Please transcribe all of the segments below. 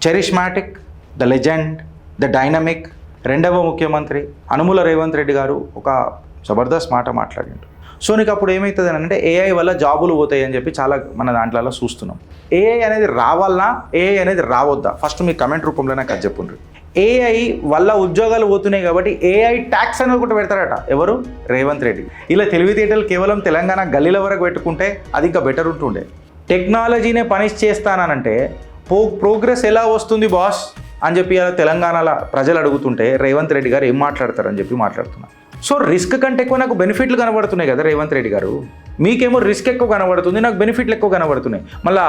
Charismatic, the legend, the dynamic రెండవ ముఖ్యమంత్రి అనుముల రేవంత్ రెడ్డి గారు ఒక జబర్దస్త్ మాట మాట్లాడిండు. సో నీకు అప్పుడు ఏమవుతుంది అని అంటే ఏఐ వల్ల జాబులు పోతాయి అని చెప్పి చాలా మన దాంట్లో చూస్తున్నాం. ఏఐ అనేది రావాలనా, ఏఐ అనేది రావద్దా? ఫస్ట్ మీ కమెంట్ రూపంలో నాకు అది చెప్పుండ్రి. ఏఐ వల్ల ఉద్యోగాలు పోతున్నాయి కాబట్టి ఏఐ ట్యాక్స్ అనేది ఒకటి పెడతారట. ఎవరు? రేవంత్ రెడ్డి. ఇలా తెలివితేటలు కేవలం తెలంగాణ గల్లీల వరకు పెట్టుకుంటే అది ఇంకా బెటర్ ఉంటుండే. టెక్నాలజీనే పనిష్ చేస్తానంటే ప్రోగ్రెస్ ఎలా వస్తుంది బాస్ అని చెప్పి అలా తెలంగాణలో ప్రజలు అడుగుతుంటే రేవంత్ రెడ్డి గారు ఏం మాట్లాడతారని చెప్పి మాట్లాడుతున్నారు. సో రిస్క్ కంటే ఎక్కువ నాకు బెనిఫిట్లు కనబడుతున్నాయి కదా రేవంత్ రెడ్డి గారు. మీకేమో రిస్క్ ఎక్కువ కనబడుతుంది, నాకు బెనిఫిట్లు ఎక్కువ కనబడుతున్నాయి. మళ్ళా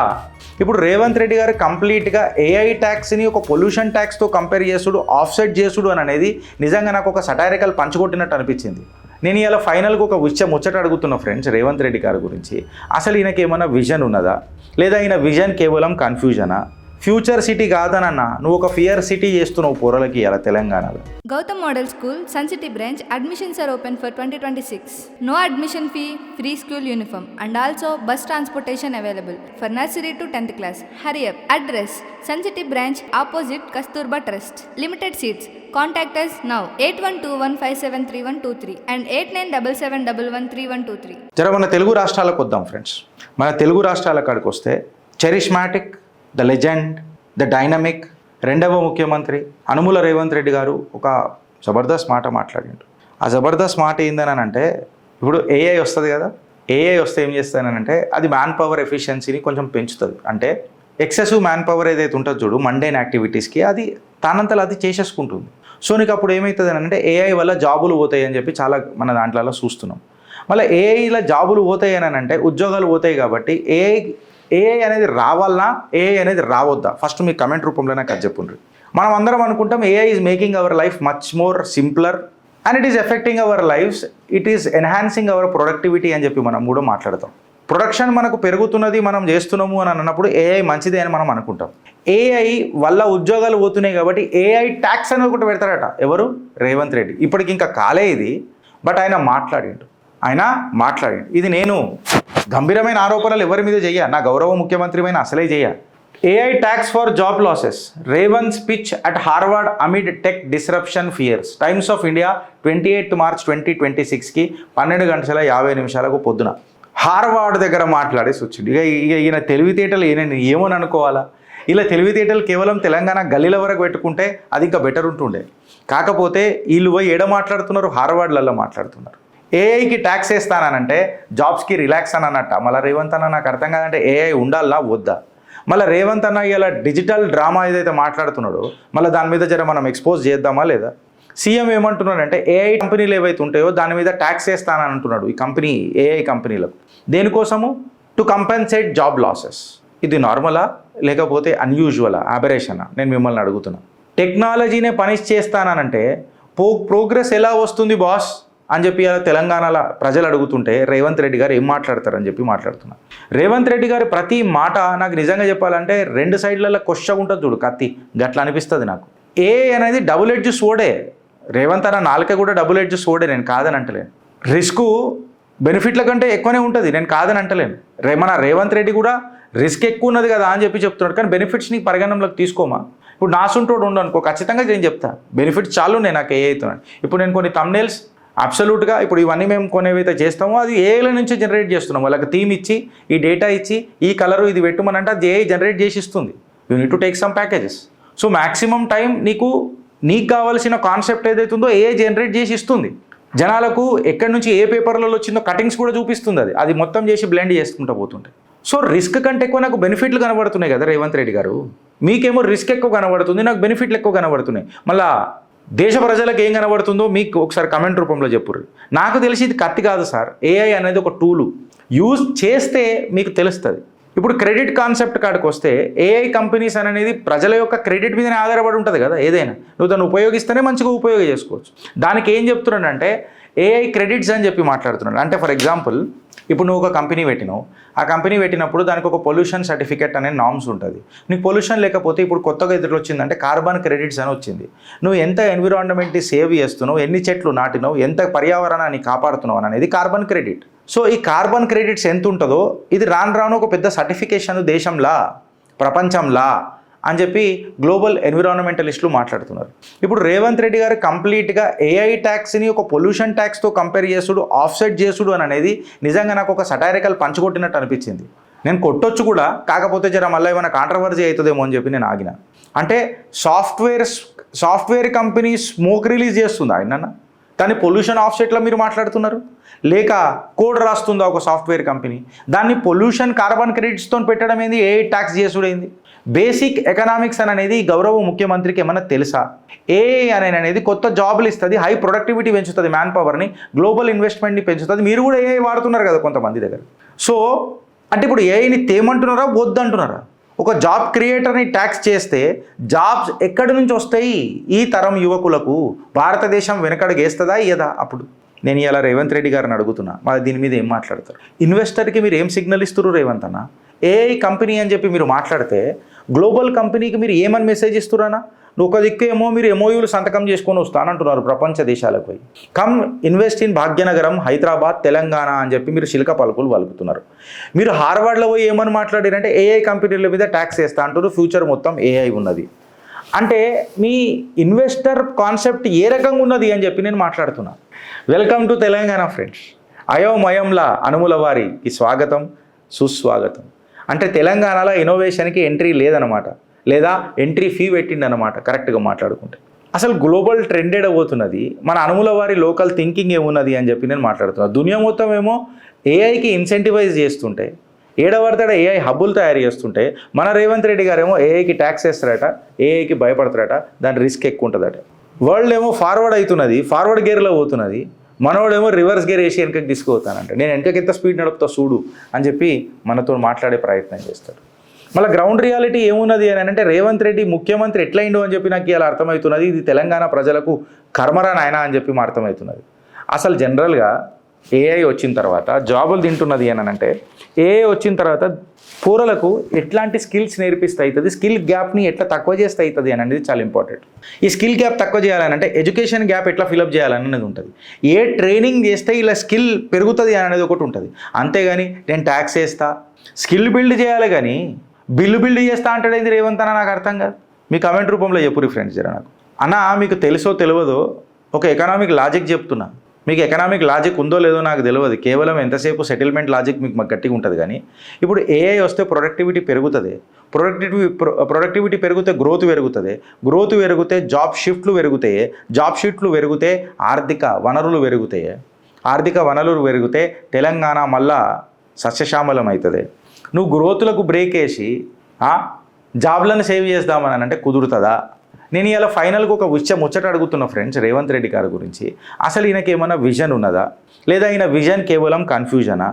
ఇప్పుడు రేవంత్ రెడ్డి గారు కంప్లీట్గా ఏఐ ట్యాక్స్ని ఒక పొల్యూషన్ ట్యాక్స్తో కంపేర్ చేసుడు, ఆఫ్సెట్ చేసుడు అని అనేది నిజంగా నాకు ఒక సటైరికల్ పంచుకొట్టినట్టు అనిపించింది. నేను ఇలా ఫైనల్గా ఒక ముచ్చట అడుగుతున్నా ఫ్రెండ్స్ రేవంత్ రెడ్డి గారి గురించి. అసలు ఈయనకి ఏమైనా విజన్ ఉన్నదా, లేదా ఈయన విజన్ కేవలం కన్ఫ్యూజనా? ఫ్యూచర్ సిటీ కాదనన్నా నువ్వు ఒక ఫియర్ సిటీ చేస్తున్నావు పోరలకి ఇలా తెలంగాణలో. Gautam Model School, Sun City branch, admissions are open for 2026. No admission fee, free school uniform and also bus transportation available for nursery to 10th class. Hurry up. Address, Sun City branch opposite Kasturba Trust. Limited seats. Contact us now 8121573123 and 8977113123. జర మన తెలుగు రాష్ట్రాలకు వద్దాం friends. మన తెలుగు రాష్ట్రాల కాడికి వస్తే charismatic, the legend, the dynamic రెండవ ముఖ్యమంత్రి అనుముల రేవంత్ రెడ్డి గారు ఒక జబర్దస్త్ మాట మాట్లాడిండు. ఆ జబర్దస్త్ మాట ఏందని అంటే ఇప్పుడు ఏఐ వస్తుంది కదా, ఏఐ వస్తే ఏం చేస్తానంటే అది మ్యాన్ పవర్ ఎఫిషియన్సీని కొంచెం పెంచుతుంది. అంటే ఎక్సెసివ్ మ్యాన్ పవర్ ఏదైతే ఉంటుందో చూడు మండేన్ యాక్టివిటీస్కి అది తానంతలో అది చేసేసుకుంటుంది. సో నీకు అప్పుడు ఏమవుతుంది అని అంటే ఏఐ వల్ల జాబులు పోతాయి అని చెప్పి చాలా మన దాంట్లో చూస్తున్నాం. మళ్ళీ ఏఐలో జాబులు పోతాయి అని అంటే ఉద్యోగాలు పోతాయి కాబట్టి ఏఐ అనేది రావాలనా, ఏఐ అనేది రావద్దా? ఫస్ట్ మీ కమెంట్ రూపంలో నాకు అది చెప్పుండ్రి. మనం అందరం అనుకుంటాం AI is making our life much more simpler and it is affecting our lives, it is enhancing our productivity అని చెప్పి మనం కూడా మాట్లాడతాం. ప్రొడక్షన్ మనకు పెరుగుతున్నది, మనం చేస్తున్నాము అని అన్నప్పుడు ఏఐ మంచిదే అని మనం అనుకుంటాం. ఏఐ వల్ల ఉద్యోగాలు పోతున్నాయి కాబట్టి ఏఐ ట్యాక్స్ అనేది ఒకటి పెడతారట. ఎవరు? రేవంత్ రెడ్డి. ఇప్పటికి ఇంకా కాలే ఇది, బట్ ఆయన మాట్లాడిండు. ఇది నేను గంభీరమైన ఆరోపణలు ఎవరి మీద చెయ్య, నా గౌరవ ముఖ్యమంత్రిమైన అసలే చెయ్య. AI tax for job losses, Revanth speech at Harvard amid tech disruption fears. Times of India 28 March 2026కి 12:50 పొద్దున హార్వర్డ్ దగ్గర మాట్లాడేసి వచ్చింది. ఇక ఈయన తెలివితేటలు ఏమని అనుకోవాలా? ఇలా తెలివితేటలు కేవలం తెలంగాణ గల్లీల వరకు పెట్టుకుంటే అది ఇంకా బెటర్ ఉంటుండే. కాకపోతే వీళ్ళు పోయి ఏడ మాట్లాడుతున్నారు? హార్వర్డ్లలో మాట్లాడుతున్నారు. ఏఐకి ట్యాక్స్ వేస్తానంటే జాబ్స్కి రిలాక్స్ అని అన్నట్ట. మళ్ళీ రేవంత్ అన్న నాకు అర్థం కాదంటే ఏఐ ఉండాలా వద్దా? మళ్ళీ రేవంత్ అన్న ఇలా డిజిటల్ డ్రామా ఏదైతే మాట్లాడుతున్నాడో మళ్ళీ దాని మీద జర మనం ఎక్స్పోజ్ చేద్దామా లేదా? సీఎం ఏమంటున్నాడంటే ఏఐ కంపెనీలు ఏవైతే ఉంటాయో దాని మీద ట్యాక్స్ వేస్తానని అంటున్నాడు ఈ కంపెనీ, ఏఐ కంపెనీలకు. దేనికోసము? To compensate job losses. ఇది నార్మలా లేకపోతే అన్యూజువలా, అబరేషనా? నేను మిమ్మల్ని అడుగుతున్నా. టెక్నాలజీనే పనిష్ చేస్తానంటే ప్రోగ్రెస్ ఎలా వస్తుంది బాస్ అని చెప్పి అలా తెలంగాణలో ప్రజలు అడుగుతుంటే రేవంత్ రెడ్డి గారు ఏం మాట్లాడతారని చెప్పి మాట్లాడుతున్నా. రేవంత్ రెడ్డి గారి ప్రతి మాట నాకు నిజంగా చెప్పాలంటే రెండు సైడ్లలో కొచ్చగా ఉంటుంది చూడు కత్తి, గట్లా అనిపిస్తుంది నాకు. ఏఐ అనేది డబుల్ ఎడ్జ్ సోడే. రేవంత్ అన్న నాలుక కూడా డబుల్ ఎడ్జ్ సోడే, నేను కాదని అంటలేను. రిస్క్ బెనిఫిట్ల కంటే ఎక్కువనే ఉంటుంది, నేను కాదని అంటలేను. మన రేవంత్ రెడ్డి కూడా రిస్క్ ఎక్కువ ఉన్నది కదా అని చెప్పి చెప్తున్నాడు, కానీ బెనిఫిట్స్ని పరిగణనలోకి తీసుకోమా? ఇప్పుడు నా సొంటోడు ఉండనుకో ఖచ్చితంగా నేను చెప్తా బెనిఫిట్స్ చాలు నేను నాకు ఏఐ అవుతున్నాను. ఇప్పుడు నేను కొన్ని థంబ్నెయిల్స్ అబ్సల్యూట్గా ఇప్పుడు ఇవన్నీ మేము కొనేవైతే చేస్తామో అది ఏఐల నుంచి జనరేట్ చేస్తున్నాం. వాళ్ళకి థీమ్ ఇచ్చి ఈ డేటా ఇచ్చి ఈ కలరు ఇది పెట్టుమనంటే అది ఏఐ జనరేట్ చేసి ఇస్తుంది. You need to take some packages. So maximum time నీకు కావాల్సిన కాన్సెప్ట్ ఏదైతే ఉందో ఏఐ జనరేట్ చేసి ఇస్తుంది. జనాలకు ఎక్కడి నుంచి ఏ పేపర్లలో వచ్చిందో కటింగ్స్ కూడా చూపిస్తుంది. అది మొత్తం చేసి బ్లెండ్ చేసుకుంటూ పోతుంటాయి. సో రిస్క్ కంటే ఎక్కువ నాకు బెనిఫిట్లు కనబడుతున్నాయి కదా రేవంత్ రెడ్డి గారు. మీకేమో రిస్క్ ఎక్కువ కనబడుతుంది, నాకు బెనిఫిట్లు ఎక్కువ కనబడుతున్నాయి. మళ్ళీ దేశ ప్రజలకు ఏం కనబడుతుందో మీకు ఒకసారి కమెంట్ రూపంలో చెప్పుర్రు. నాకు తెలిసి ఇది కత్తి కాదు సార్, ఏఐ అనేది ఒక టూలు. యూజ్ చేస్తే మీకు తెలుస్తుంది. ఇప్పుడు క్రెడిట్ కాన్సెప్ట్ కాడికి వస్తే ఏఐ కంపెనీస్ అనేది ప్రజల యొక్క క్రెడిట్ మీదనే ఆధారపడి ఉంటుంది కదా. ఏదైనా నువ్వు దాన్ని ఉపయోగిస్తేనే మంచిగా ఉపయోగం చేసుకోవచ్చు. దానికి ఏం చెప్తున్నాడంటే ఏఐ క్రెడిట్స్ అని చెప్పి మాట్లాడుతున్నాడు. అంటే ఫర్ ఎగ్జాంపుల్ ఇప్పుడు నువ్వు ఒక కంపెనీ పెట్టినావు, ఆ కంపెనీ పెట్టినప్పుడు దానికి ఒక పొల్యూషన్ సర్టిఫికేట్ అనే నామ్స్ ఉంటుంది. నీకు పొల్యూషన్ లేకపోతే ఇప్పుడు కొత్తగా ఎదురు వచ్చిందంటే కార్బన్ క్రెడిట్స్ అని వచ్చింది. నువ్వు ఎంత ఎన్విరాన్మెంట్ని సేవ్ చేస్తున్నావు, ఎన్ని చెట్లు నాటినావు, ఎంత పర్యావరణాన్ని కాపాడుతున్నావు అనేది కార్బన్ క్రెడిట్. సో ఈ కార్బన్ క్రెడిట్స్ ఎంత ఉంటుందో ఇది రాను రాను ఒక పెద్ద సర్టిఫికేషన్ దేశంలా ప్రపంచంలా అని చెప్పి గ్లోబల్ ఎన్విరాన్మెంటలిస్టులు మాట్లాడుతున్నారు. ఇప్పుడు రేవంత్ రెడ్డి గారు కంప్లీట్గా ఏఐ ట్యాక్స్ని ఒక పొల్యూషన్ ట్యాక్స్తో కంపేర్ చేసుడు, ఆఫ్సెట్ చేసుడు అని అనేది నిజంగా నాకు ఒక సటైరికల్ పంచుకొట్టినట్టు అనిపించింది. నేను కొట్టొచ్చు కూడా, కాకపోతే జర మళ్ళీ ఏమైనా కాంట్రవర్సీ అవుతుందేమో అని చెప్పి నేను ఆగిన. అంటే సాఫ్ట్వేర్ కంపెనీ స్మోక్ రిలీజ్ చేస్తుందా ఆయన? దాన్ని పొల్యూషన్ ఆఫ్సెట్లో మీరు మాట్లాడుతున్నారు. లేక కోడ్ రాస్తుందా ఒక సాఫ్ట్వేర్ కంపెనీ? దాన్ని పొల్యూషన్ కార్బన్ క్రెడిట్స్తో పెట్టడం ఏంది, ఏ ట్యాక్స్ చేసుడైంది? బేసిక్ ఎకనామిక్స్ అనేది గౌరవ ముఖ్యమంత్రికి ఏమన్నా తెలుసా? ఏఐ అనేది కొత్త జాబులు ఇస్తుంది, హై ప్రొడక్టివిటీ పెంచుతుంది, మ్యాన్ పవర్ని, గ్లోబల్ ఇన్వెస్ట్మెంట్ని పెంచుతుంది. మీరు కూడా ఏఐ వాడుతున్నారు కదా కొంతమంది దగ్గర. సో అంటే ఇప్పుడు ఏఐని తేమంటున్నారా, వద్దంటున్నారా? ఒక జాబ్ క్రియేటర్ని ట్యాక్స్ చేస్తే జాబ్స్ ఎక్కడి నుంచి వస్తాయి? ఈ తరం యువకులకు భారతదేశం వెనకడుగేస్తుందా ఇయ్యదా? అప్పుడు నేను ఇలా రేవంత్ రెడ్డి గారిని అడుగుతున్నా, మరి దీని మీద ఏం మాట్లాడతారు? ఇన్వెస్టర్కి మీరు ఏం సిగ్నల్ ఇస్తున్నారు రేవంత్ అన్న? ఏఐ కంపెనీ అని చెప్పి మీరు మాట్లాడితే గ్లోబల్ కంపెనీకి మీరు ఏమని మెసేజ్ ఇస్తున్నారా? నువ్వు ఒక దిక్కు ఏమో మీరు ఎంఓయూలు సంతకం చేసుకొని వస్తానంటున్నారు ప్రపంచ దేశాలకు పోయి. Come invest in Bhagyanagaram, Hyderabad, Telangana అని చెప్పి మీరు శిల్క పలుకులు పలుకుతున్నారు. మీరు హార్వర్డ్లో పోయి ఏమని మాట్లాడారంటే ఏఐ కంపెనీల మీద ట్యాక్స్ వేస్తా అంటారు, ఫ్యూచర్ మొత్తం ఏఐ ఉన్నది. అంటే మీ ఇన్వెస్టర్ కాన్సెప్ట్ ఏ రకంగా ఉన్నది అని చెప్పి నేను మాట్లాడుతున్నా. Welcome to Telangana friends. అయోమయంలా అనుముల వారికి స్వాగతం, సుస్వాగతం. అంటే తెలంగాణలో ఇన్నోవేషన్కి ఎంట్రీ లేదనమాట, లేదా ఎంట్రీ ఫీ పెట్టిండనమాట కరెక్ట్గా మాట్లాడుకుంటే. అసలు గ్లోబల్ ట్రెండెడ్ అవుతున్నది, మన అనుముల వారి లోకల్ థింకింగ్ ఏమున్నది అని చెప్పి నేను మాట్లాడుతున్నాను. దునియా మొత్తం ఏమో ఏఐకి ఇన్సెంటివైజ్ చేస్తుంటే, ఏడవడతాడ ఏఐ హబ్బులు తయారు చేస్తుంటే, మన రేవంత్ రెడ్డి గారేమో ఏఐకి ట్యాక్స్ వేస్తారట, ఏఐకి భయపడతారట, దాని రిస్క్ ఎక్కువ ఉంటుందట. వరల్డ్ ఏమో ఫార్వర్డ్ అవుతున్నది, ఫార్వర్డ్ గేర్లో పోతున్నది, మనోడేమో రివర్స్ గేర్ వేసి వెనకకి తీసుకుపోతానంటే నేను వెనకకి ఎంత స్పీడ్ నడుపుతా చూడు అని చెప్పి మనతో మాట్లాడే ప్రయత్నం చేస్తాడు. మళ్ళీ గ్రౌండ్ రియాలిటీ ఏమున్నది అని అంటే రేవంత్ రెడ్డి ముఖ్యమంత్రి ఎట్లయిండో అని చెప్పి నాకు ఇలా అర్థమవుతున్నది. ఇది తెలంగాణ ప్రజలకు కర్మరా నాయన అని చెప్పి అర్థమవుతున్నది. అసలు జనరల్గా ఏఐ వచ్చిన తర్వాత జాబులు తింటున్నది అని అంటే, ఏఐ వచ్చిన తర్వాత పూరలకు ఎట్లాంటి స్కిల్స్ నేర్పిస్తే అవుతుంది, స్కిల్ గ్యాప్ని ఎట్లా తక్కువ చేస్తే అవుతుంది అని అనేది చాలా ఇంపార్టెంట్. ఈ స్కిల్ గ్యాప్ తక్కువ చేయాలని అంటే ఎడ్యుకేషన్ గ్యాప్ ఎట్లా ఫిలప్ చేయాలనేది ఉంటుంది. ఏ ట్రైనింగ్ చేస్తే ఇలా స్కిల్ పెరుగుతుంది అనేది ఒకటి ఉంటుంది. అంతేగాని నేను ట్యాక్స్ వేస్తా, స్కిల్ బిల్డ్ చేయాలి కానీ బిల్లు బిల్డ్ చేస్తా అంటాడేంది రేవంత్ అన్న? నాకు అర్థం కాదు. మీ కమెంట్ రూపంలో చెప్పురి ఫ్రెండ్స్ జర నాకు. అన్న మీకు తెలుసో తెలియదో ఒక ఎకనామిక్ లాజిక్ చెప్తున్నా. మీకు ఎకనామిక్ లాజిక్ ఉందో లేదో నాకు తెలియదు, కేవలం ఎంతసేపు సెటిల్మెంట్ లాజిక్ మీకు గట్టిగా ఉంటుంది. కానీ ఇప్పుడు ఏఐ వస్తే ప్రొడక్టివిటీ పెరుగుతుంది, ప్రొడక్టివిటీ పెరిగితే గ్రోత్ పెరుగుతుంది, గ్రోత్ పెరిగితే జాబ్ షిఫ్ట్లు పెరుగుతాయి, జాబ్ షిఫ్ట్లు పెరిగితే ఆర్థిక వనరులు పెరుగుతాయి, ఆర్థిక వనరులు పెరిగితే తెలంగాణ మళ్ళా సస్యశ్యామలం అవుతుంది. నువ్వు గ్రోత్లకు బ్రేక్ వేసి జాబ్లను సేవ్ చేద్దామని అంటే కుదురుతుందా? నేను ఇలా ఫైనల్గా ఒక ముచ్చట అడుగుతున్నా ఫ్రెండ్స్ రేవంత్ రెడ్డి గారి గురించి. అసలు ఈయనకి ఏమైనా విజన్ ఉన్నదా, లేదా ఈయన విజన్ కేవలం కన్ఫ్యూజనా?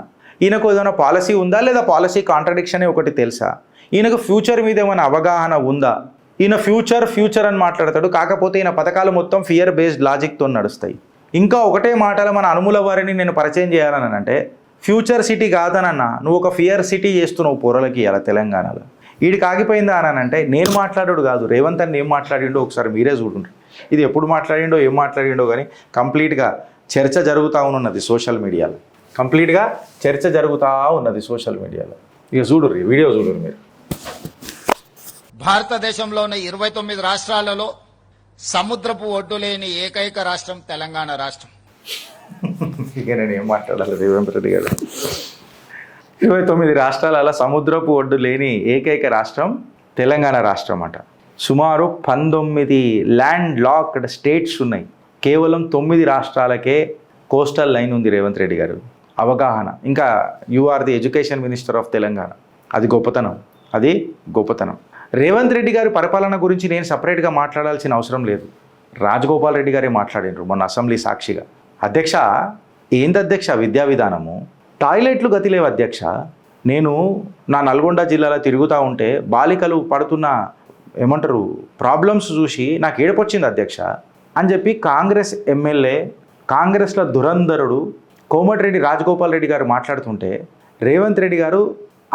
ఈయనకు ఏదైనా పాలసీ ఉందా, లేదా పాలసీ కాంట్రడిక్షన్ ఒకటి తెలుసా? ఈయనకు ఫ్యూచర్ మీద ఏమైనా అవగాహన ఉందా? ఈయన ఫ్యూచర్ అని మాట్లాడతాడు, కాకపోతే ఈయన పథకాలు మొత్తం ఫియర్ బేస్డ్ లాజిక్తో నడుస్తాయి. ఇంకా ఒకటే మాటలో మన అనుముల వారిని నేను పరిచయం చేయాలని అంటే, ఫ్యూచర్ సిటీ కాదనన్నా నువ్వు ఒక ఫియర్ సిటీ చేస్తున్నావు పొరలకి ఇలా తెలంగాణలో. వీడికి ఆగిపోయిందా అని అంటే నేను మాట్లాడాడు కాదు, రేవంత్ అని ఏం మాట్లాడిండో ఒకసారి మీరే చూడండి. ఇది ఎప్పుడు మాట్లాడిండో ఏం మాట్లాడిండో కానీ కంప్లీట్గా చర్చ జరుగుతూ ఉన్నది సోషల్ మీడియాలో, కంప్లీట్గా చర్చ జరుగుతూ ఉన్నది సోషల్ మీడియాలో. ఇక చూడుర్రి, వీడియో చూడుర్రి మీరు. భారతదేశంలోని 29 రాష్ట్రాలలో సముద్రపు ఒడ్డు లేని ఏకైక రాష్ట్రం తెలంగాణ రాష్ట్రం. ఇక నేను ఏం మాట్లాడాలి రేవంత్ రెడ్డి గారు. 29 రాష్ట్రాల సముద్రపు ఒడ్డు లేని ఏకైక రాష్ట్రం తెలంగాణ రాష్ట్రం అట. సుమారు 19 ల్యాండ్ లాక్డ్ స్టేట్స్ ఉన్నాయి, కేవలం 9 రాష్ట్రాలకే కోస్టల్ లైన్ ఉంది. రేవంత్ రెడ్డి గారు అవగాహన. ఇంకా you are the education minister of Telangana. అది గొప్పతనం. రేవంత్ రెడ్డి గారి పరిపాలన గురించి నేను సపరేట్గా మాట్లాడాల్సిన అవసరం లేదు. రాజగోపాల్ రెడ్డి గారే మాట్లాడినారు మొన్న అసెంబ్లీ సాక్షిగా. అధ్యక్ష ఏంది అధ్యక్ష విద్యా విధానము, టాయిలెట్లు గతి లేవు అధ్యక్ష. నేను నా నల్గొండ జిల్లాలో తిరుగుతూ ఉంటే బాలికలు పడుతున్న ప్రాబ్లమ్స్ చూసి నాకు ఏడుపొచ్చింది అధ్యక్ష అని చెప్పి కాంగ్రెస్ ఎమ్మెల్యే, కాంగ్రెస్లో దురంధరుడు కోమటిరెడ్డి రాజగోపాల్ రెడ్డి గారు మాట్లాడుతుంటే రేవంత్ రెడ్డి గారు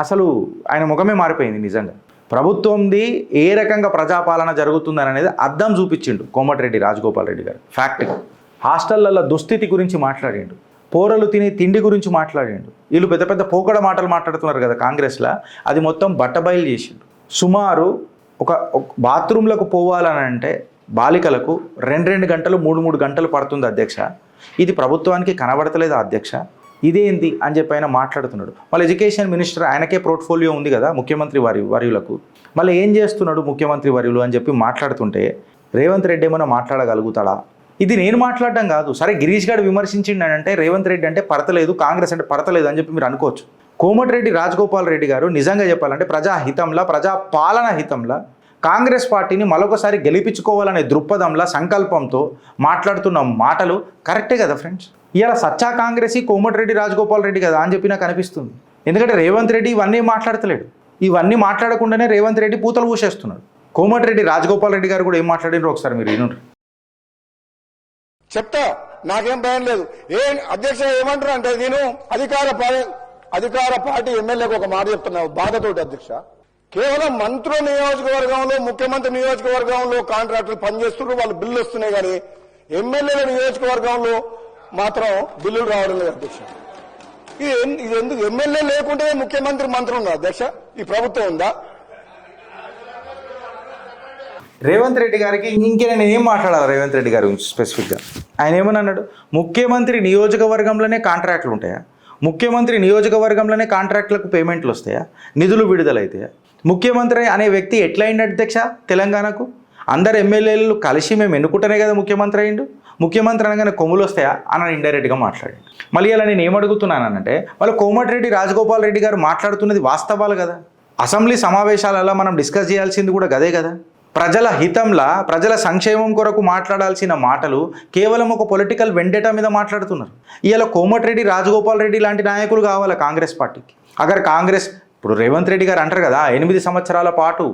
అసలు ఆయన ముఖమే మారిపోయింది. నిజంగా ప్రభుత్వంది ఏ రకంగా ప్రజాపాలన జరుగుతుందని అనేది అర్థం చూపించిండు కోమటిరెడ్డి రాజగోపాల్ రెడ్డి గారు. ఫ్యాక్ట్గా హాస్టళ్లలో దుస్థితి గురించి మాట్లాడిండు, పోరలు తినే తిండి గురించి మాట్లాడిండు. వీళ్ళు పెద్ద పెద్ద పోకడ మాటలు మాట్లాడుతున్నారు కదా కాంగ్రెస్లో, అది మొత్తం బట్టబయలు చేసిండు. సుమారు ఒక బాత్రూంలకు పోవాలని అంటే బాలికలకు 2 గంటలు 3 గంటలు పడుతుంది అధ్యక్ష. ఇది ప్రభుత్వానికి కనబడతలేదు అధ్యక్ష, ఇదేంది అని చెప్పి ఆయన మాట్లాడుతున్నాడు. మళ్ళీ ఎడ్యుకేషన్ మినిస్టర్ ఆయనకే పోర్ట్ఫోలియో ఉంది కదా ముఖ్యమంత్రి వర్యులకు, మళ్ళీ ఏం చేస్తున్నాడు ముఖ్యమంత్రి వర్యులు అని చెప్పి మాట్లాడుతుంటే రేవంత్ రెడ్డి ఏమైనా మాట్లాడగలుగుతాడా? ఇది నేను మాట్లాడడం కాదు. సరే గిరీష్ గారు విమర్శించిండంటే రేవంత్ రెడ్డి అంటే పడతలేదు, కాంగ్రెస్ అంటే పడతలేదు అని చెప్పి మీరు అనుకోవచ్చు. కోమటిరెడ్డి రాజగోపాల్ రెడ్డి గారు నిజంగా చెప్పాలంటే ప్రజాహితంలా, ప్రజాపాలన హితంలా కాంగ్రెస్ పార్టీని మరొకసారి గెలిపించుకోవాలనే దృక్పథంలో సంకల్పంతో మాట్లాడుతున్న మాటలు కరెక్టే కదా ఫ్రెండ్స్. ఇలా సచ్చా కాంగ్రెస్ కోమటిరెడ్డి రాజగోపాల్ రెడ్డి కదా అని చెప్పి నాకు అనిపిస్తుంది. ఎందుకంటే రేవంత్ రెడ్డి ఇవన్నీ మాట్లాడతలేడు. ఇవన్నీ మాట్లాడకుండానే రేవంత్ రెడ్డి పూతలు పూసేస్తున్నాడు. కోమటిరెడ్డి రాజగోపాల్ రెడ్డి గారు కూడా ఏం మాట్లాడినారో ఒకసారి మీరు వినండి. చెప్తా, నాకేం భయం లేదు. అధ్యక్ష ఏమంటారు అంటే, నేను అధికార పార్టీ ఎమ్మెల్యేకి ఒక మాట చెప్తున్నా బాధతోటి అధ్యక్ష. కేవలం మంత్రుల నియోజకవర్గంలో, ముఖ్యమంత్రి నియోజకవర్గంలో కాంట్రాక్టర్లు పనిచేస్తున్నారు, వాళ్ళు బిల్లు వస్తున్నాయి, కానీ ఎమ్మెల్యేల నియోజకవర్గంలో మాత్రం బిల్లులు రావడం లేదు అధ్యక్ష. ఇది ఎందుకు? ఎమ్మెల్యే లేకుంటే ముఖ్యమంత్రి మంత్రులు ఉన్నారు అధ్యక్ష, ఈ ప్రభుత్వం ఉందా? రేవంత్ రెడ్డి గారికి ఇంకే నేను ఏం మాట్లాడాలి రేవంత్ రెడ్డి గారి గురించి స్పెసిఫిక్గా? ఆయన ఏమని అన్నాడు? ముఖ్యమంత్రి నియోజకవర్గంలోనే కాంట్రాక్టులు ఉంటాయా? ముఖ్యమంత్రి నియోజకవర్గంలోనే కాంట్రాక్టులకు పేమెంట్లు వస్తాయా? నిధులు విడుదలైతాయా? ముఖ్యమంత్రి అనే వ్యక్తి ఎట్లా అయింది అధ్యక్ష తెలంగాణకు? అందరు ఎమ్మెల్యేలు కలిసి మేము ఎన్నుకుంటేనే కదా ముఖ్యమంత్రి అయిండు. ముఖ్యమంత్రి అనగానే కొమ్ములు వస్తాయా అని ఇండైరెక్ట్గా మాట్లాడాడు. మళ్ళీ ఇలా నేను ఏమడుగుతున్నానంటే, వాళ్ళు కోమటిరెడ్డి రాజగోపాల్ రెడ్డి గారు మాట్లాడుతున్నది వాస్తవాలు కదా. అసెంబ్లీ సమావేశాలలో మనం డిస్కస్ చేయాల్సింది కూడా గదే కదా. ప్రజల హితంలా, ప్రజల సంక్షేమం కొరకు మాట్లాడాల్సిన మాటలు కేవలం ఒక పొలిటికల్ వెండేటా మీద మాట్లాడుతున్నారు. ఇలా కోమటిరెడ్డి రాజగోపాల్ రెడ్డి లాంటి నాయకులు కావాలి కాంగ్రెస్ పార్టీకి. అగర్ కాంగ్రెస్ ఇప్పుడు రేవంత్ రెడ్డి గారు అంటారు కదా 8 సంవత్సరాల పాటు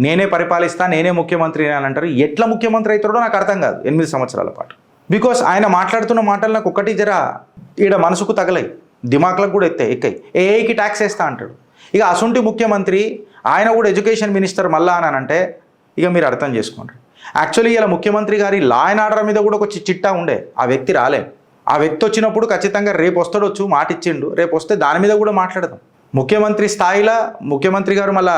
నేనే పరిపాలిస్తా, నేనే ముఖ్యమంత్రి అని అంటారు. ఎట్లా ముఖ్యమంత్రి అవుతాడో నాకు అర్థం కాదు 8 సంవత్సరాల పాటు. బికాస్ ఆయన మాట్లాడుతున్న మాటలు నాకు ఒకటి జర ఈడ మనసుకు తగలయి, దిమాక్లకు కూడా ఎక్కాయి. ఏఐకి ట్యాక్స్ వేస్తా అంటాడు. ఇక అసొంటి ముఖ్యమంత్రి ఆయన కూడా ఎడ్యుకేషన్ మినిస్టర్ మళ్ళా అని అంటే ఇక మీరు అర్థం చేసుకోండి. యాక్చువల్లీ ఇలా ముఖ్యమంత్రి గారి లా అండ్ ఆర్డర్ మీద కూడా ఒక చిట్టా ఉండే, ఆ వ్యక్తి రాలే. ఆ వ్యక్తి వచ్చినప్పుడు ఖచ్చితంగా రేపు వస్తాడొచ్చు, మాట ఇచ్చిండు, రేపు వస్తే దాని మీద కూడా మాట్లాడదాం. ముఖ్యమంత్రి స్థాయిలో ముఖ్యమంత్రి గారు మళ్ళా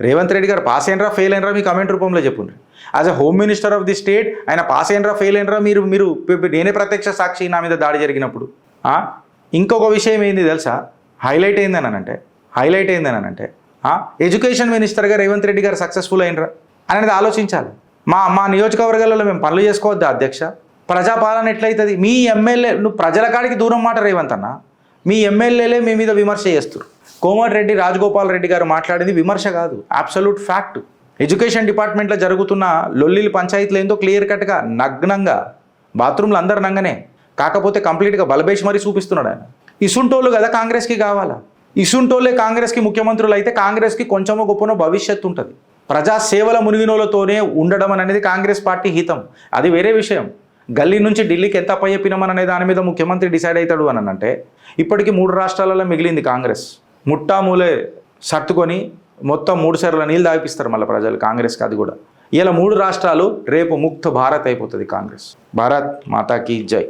రేవంత్ రెడ్డి గారు పాస్ అయినరా ఫెయిల్ అయినరా మీ కమెంట్ రూపంలో చెప్పుండ్రి. As a home minister of the state ఆయన పాస్ అయినరా ఫెయిల్ అయినరా మీరు నేనే ప్రత్యక్ష సాక్షి నా మీద దాడి జరిగినప్పుడు. ఇంకొక విషయం ఏంది తెలుసా? హైలైట్ అయిందనంటే ఎడ్యుకేషన్ మినిస్టర్గా రేవంత్ రెడ్డి గారు సక్సెస్ఫుల్ అయినరా అనేది ఆలోచించాలి. మా నియోజకవర్గాలలో మేము పనులు చేసుకోవద్దా అధ్యక్ష? ప్రజాపాలన ఎట్లయితుంది? మీ ఎమ్మెల్యే, నువ్వు ప్రజల కాడికి దూరం మాట రేవంత్ అన్న, మీ ఎమ్మెల్యేలే మీ మీద విమర్శ చేస్తారు. కోమటిరెడ్డి రాజగోపాల్ రెడ్డి గారు మాట్లాడింది విమర్శ కాదు, అబ్సల్యూట్ ఫ్యాక్ట్. ఎడ్యుకేషన్ డిపార్ట్మెంట్లో జరుగుతున్న లొల్లిలు పంచాయతీలు ఏందో క్లియర్ కట్గా నగ్నంగా బాత్రూమ్లు అందరు నంగనే, కాకపోతే కంప్లీట్గా బలబేష్ మరీ చూపిస్తున్నాడు ఆయన. ఇసుంటోళ్ళు కదా కాంగ్రెస్కి కావాలా? ఇసుంటోళ్ళే కాంగ్రెస్కి ముఖ్యమంత్రులు అయితే కాంగ్రెస్కి కొంచెమో గొప్పనో భవిష్యత్తు ఉంటుంది. ప్రజాసేవల మునిగినోలతోనే ఉండడం అనేది కాంగ్రెస్ పార్టీ హితం, అది వేరే విషయం. గల్లీ నుంచి ఢిల్లీకి ఎంత పయ్యపినమనే దాని మీద ముఖ్యమంత్రి డిసైడ్ అవుతాడు అని అంటే ఇప్పటికీ 3 రాష్ట్రాలలో మిగిలింది కాంగ్రెస్. ముట్టామూలే సర్దుకొని మొత్తం 3 సార్ల నీళ్ళు తాగిపిస్తారు మళ్ళీ ప్రజలు కాంగ్రెస్కి. అది కూడా ఇలా 3 రాష్ట్రాలు రేపు ముక్త భారత్ అయిపోతుంది కాంగ్రెస్. భారత్ మాతాకి జై.